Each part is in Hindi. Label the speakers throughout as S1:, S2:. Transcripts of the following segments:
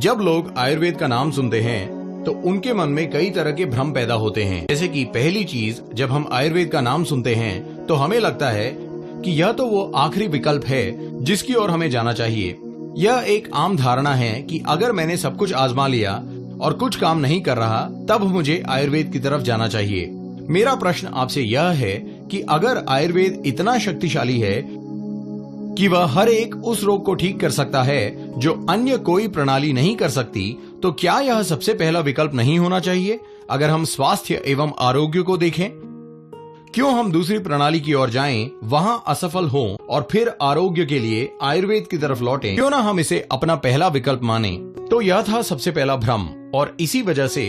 S1: जब लोग आयुर्वेद का नाम सुनते हैं तो उनके मन में कई तरह के भ्रम पैदा होते हैं। जैसे कि पहली चीज, जब हम आयुर्वेद का नाम सुनते हैं तो हमें लगता है कि यह तो वो आखिरी विकल्प है जिसकी ओर हमें जाना चाहिए। यह एक आम धारणा है कि अगर मैंने सब कुछ आजमा लिया और कुछ काम नहीं कर रहा तब मुझे आयुर्वेद की तरफ जाना चाहिए। मेरा प्रश्न आपसे यह है कि अगर आयुर्वेद इतना शक्तिशाली है कि वह हर एक उस रोग को ठीक कर सकता है जो अन्य कोई प्रणाली नहीं कर सकती, तो क्या यह सबसे पहला विकल्प नहीं होना चाहिए? अगर हम स्वास्थ्य एवं आरोग्य को देखें, क्यों हम दूसरी प्रणाली की ओर जाएं, वहां असफल हों और फिर आरोग्य के लिए आयुर्वेद की तरफ लौटें? क्यों ना हम इसे अपना पहला विकल्प माने? तो यह था सबसे पहला भ्रम, और इसी वजह से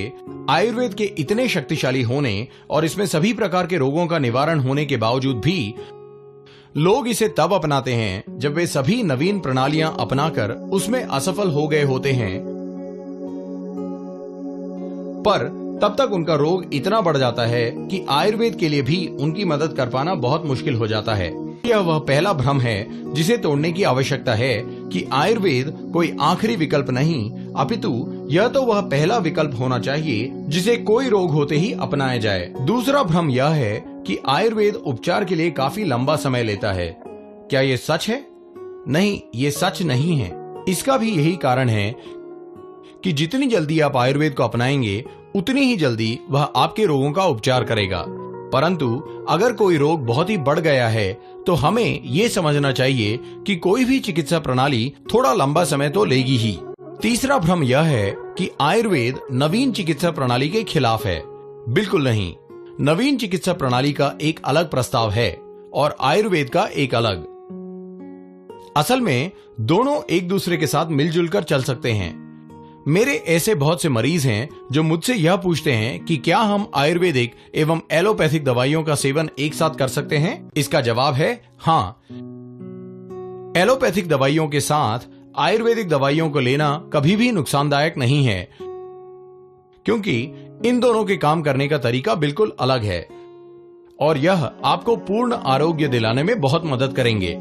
S1: आयुर्वेद के इतने शक्तिशाली होने और इसमें सभी प्रकार के रोगों का निवारण होने के बावजूद भी लोग इसे तब अपनाते हैं जब वे सभी नवीन प्रणालियां अपनाकर उसमें असफल हो गए होते हैं, पर तब तक उनका रोग इतना बढ़ जाता है कि आयुर्वेद के लिए भी उनकी मदद कर पाना बहुत मुश्किल हो जाता है। यह वह पहला भ्रम है जिसे तोड़ने की आवश्यकता है कि आयुर्वेद कोई आखिरी विकल्प नहीं, अपितु यह तो वह पहला विकल्प होना चाहिए जिसे कोई रोग होते ही अपनाया जाए। दूसरा भ्रम यह है कि आयुर्वेद उपचार के लिए काफी लंबा समय लेता है। क्या ये सच है? नहीं, ये सच नहीं है। इसका भी यही कारण है कि जितनी जल्दी आप आयुर्वेद को अपनाएंगे उतनी ही जल्दी वह आपके रोगों का उपचार करेगा। परंतु अगर कोई रोग बहुत ही बढ़ गया है तो हमें ये समझना चाहिए कि कोई भी चिकित्सा प्रणाली थोड़ा लंबा समय तो लेगी ही। तीसरा भ्रम यह है कि आयुर्वेद नवीन चिकित्सा प्रणाली के खिलाफ है। बिल्कुल नहीं। नवीन चिकित्सा प्रणाली का एक अलग प्रस्ताव है और आयुर्वेद का एक अलग। असल में दोनों एक दूसरे के साथ मिलजुल कर चल सकते हैं। मेरे ऐसे बहुत से मरीज हैं जो मुझसे यह पूछते हैं कि क्या हम आयुर्वेदिक एवं एलोपैथिक दवाइयों का सेवन एक साथ कर सकते हैं? इसका जवाब है हाँ। एलोपैथिक दवाइयों के साथ आयुर्वेदिक दवाइयों को लेना कभी भी नुकसानदायक नहीं है, क्योंकि इन दोनों के काम करने का तरीका बिल्कुल अलग है और यह आपको पूर्ण आरोग्य दिलाने में बहुत मदद करेंगे।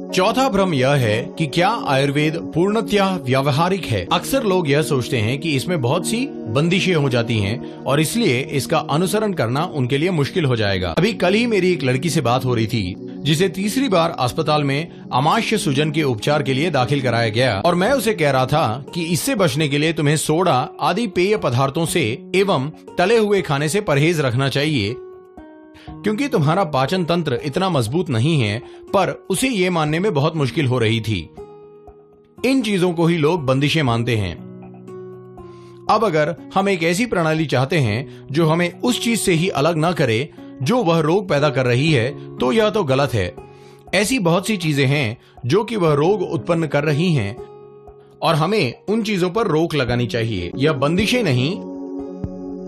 S1: चौथा भ्रम यह है कि क्या आयुर्वेद पूर्णतः व्यावहारिक है। अक्सर लोग यह सोचते हैं कि इसमें बहुत सी बंदिशें हो जाती हैं और इसलिए इसका अनुसरण करना उनके लिए मुश्किल हो जाएगा। अभी कल ही मेरी एक लड़की से बात हो रही थी जिसे तीसरी बार अस्पताल में आमाशय सूजन के उपचार के लिए दाखिल कराया गया, और मैं उसे कह रहा था कि इससे बचने के लिए तुम्हें सोडा आदि पेय पदार्थों से एवं तले हुए खाने से परहेज रखना चाहिए, क्योंकि तुम्हारा पाचन तंत्र इतना मजबूत नहीं है। पर उसे ये मानने में बहुत मुश्किल हो रही थी। इन चीजों को ही लोग बंदिशें मानते हैं। अब अगर हम एक ऐसी प्रणाली चाहते हैं जो हमें उस चीज से ही अलग न करे जो वह रोग पैदा कर रही है, तो यह तो गलत है। ऐसी बहुत सी चीजें हैं जो कि वह रोग उत्पन्न कर रही हैं और हमें उन चीजों पर रोक लगानी चाहिए। यह बंदिशें नहीं,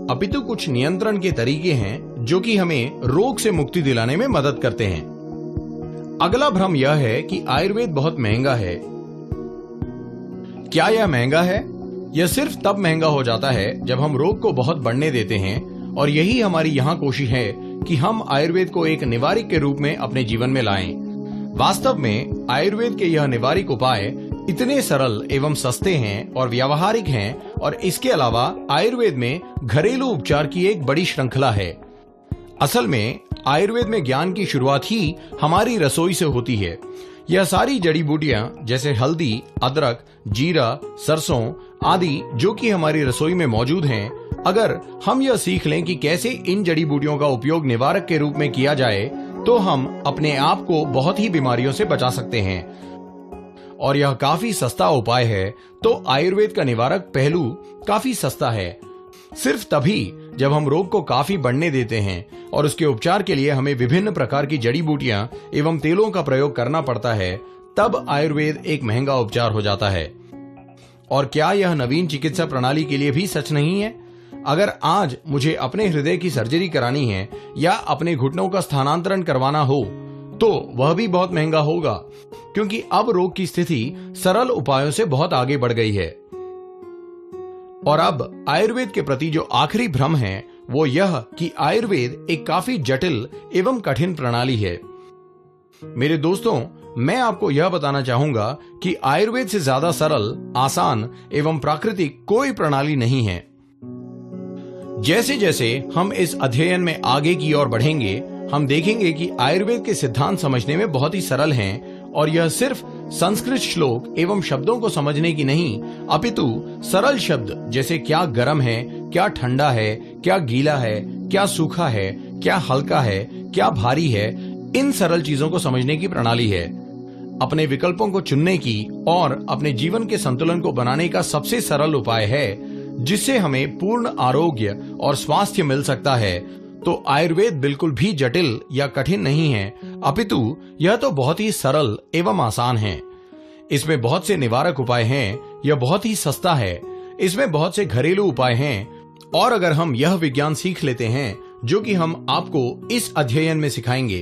S1: अपितु कुछ नियंत्रण के तरीके हैं जो कि हमें रोग से मुक्ति दिलाने में मदद करते हैं। अगला भ्रम यह है कि आयुर्वेद बहुत महंगा है। क्या यह महंगा है? यह सिर्फ तब महंगा हो जाता है जब हम रोग को बहुत बढ़ने देते हैं, और यही हमारी यहाँ कोशिश है कि हम आयुर्वेद को एक निवारक के रूप में अपने जीवन में लाएं। वास्तव में आयुर्वेद के यह निवारक उपाय इतने सरल एवं सस्ते हैं और व्यावहारिक हैं, और इसके अलावा आयुर्वेद में घरेलू उपचार की एक बड़ी श्रृंखला है। असल में आयुर्वेद में ज्ञान की शुरुआत ही हमारी रसोई से होती है। यह सारी जड़ी बूटियां जैसे हल्दी, अदरक, जीरा, सरसों आदि जो कि हमारी रसोई में मौजूद हैं, अगर हम यह सीख लें कि कैसे इन जड़ी बूटियों का उपयोग निवारक के रूप में किया जाए, तो हम अपने आप को बहुत ही बीमारियों से बचा सकते हैं। और यह काफी सस्ता उपाय है, तो आयुर्वेद का निवारक पहलू काफी सस्ता है। सिर्फ तभी जब हम रोग को काफी बढ़ने देते हैं और उसके उपचार के लिए हमें विभिन्न प्रकार की जड़ी बूटियां एवं तेलों का प्रयोग करना पड़ता है, तब आयुर्वेद एक महंगा उपचार हो जाता है। और क्या यह नवीन चिकित्सा प्रणाली के लिए भी सच नहीं है? अगर आज मुझे अपने हृदय की सर्जरी करानी है या अपने घुटनों का स्थानांतरण करवाना हो, तो वह भी बहुत महंगा होगा, क्योंकि अब रोग की स्थिति सरल उपायों से बहुत आगे बढ़ गई है। और अब आयुर्वेद के प्रति जो आखिरी भ्रम है वो यह कि आयुर्वेद एक काफी जटिल एवं कठिन प्रणाली है। मेरे दोस्तों, मैं आपको यह बताना चाहूंगा कि आयुर्वेद से ज्यादा सरल, आसान एवं प्राकृतिक कोई प्रणाली नहीं है। जैसे जैसे हम इस अध्ययन में आगे की ओर बढ़ेंगे, हम देखेंगे कि आयुर्वेद के सिद्धांत समझने में बहुत ही सरल हैं और यह सिर्फ संस्कृत श्लोक एवं शब्दों को समझने की नहीं, अपितु सरल शब्द जैसे क्या गर्म है, क्या ठंडा है, क्या गीला है, क्या सूखा है, क्या हल्का है, क्या भारी है, इन सरल चीजों को समझने की प्रणाली है। अपने विकल्पों को चुनने की और अपने जीवन के संतुलन को बनाने का सबसे सरल उपाय है, जिससे हमें पूर्ण आरोग्य और स्वास्थ्य मिल सकता है। तो आयुर्वेद बिल्कुल भी जटिल या कठिन नहीं है, अपितु यह तो बहुत ही सरल एवं आसान है। इसमें बहुत से निवारक उपाय हैं, यह बहुत ही सस्ता है, इसमें बहुत से घरेलू उपाय हैं, और अगर हम यह विज्ञान सीख लेते हैं जो कि हम आपको इस अध्ययन में सिखाएंगे,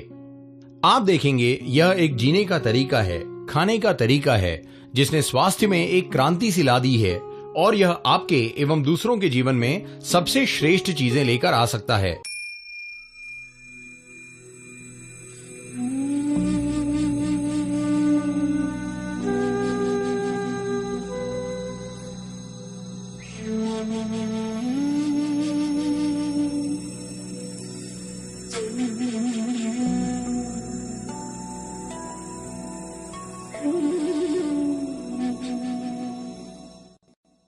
S1: आप देखेंगे यह एक जीने का तरीका है, खाने का तरीका है, जिसने स्वास्थ्य में एक क्रांति सी ला दी है, और यह आपके एवं दूसरों के जीवन में सबसे श्रेष्ठ चीजें लेकर आ सकता है।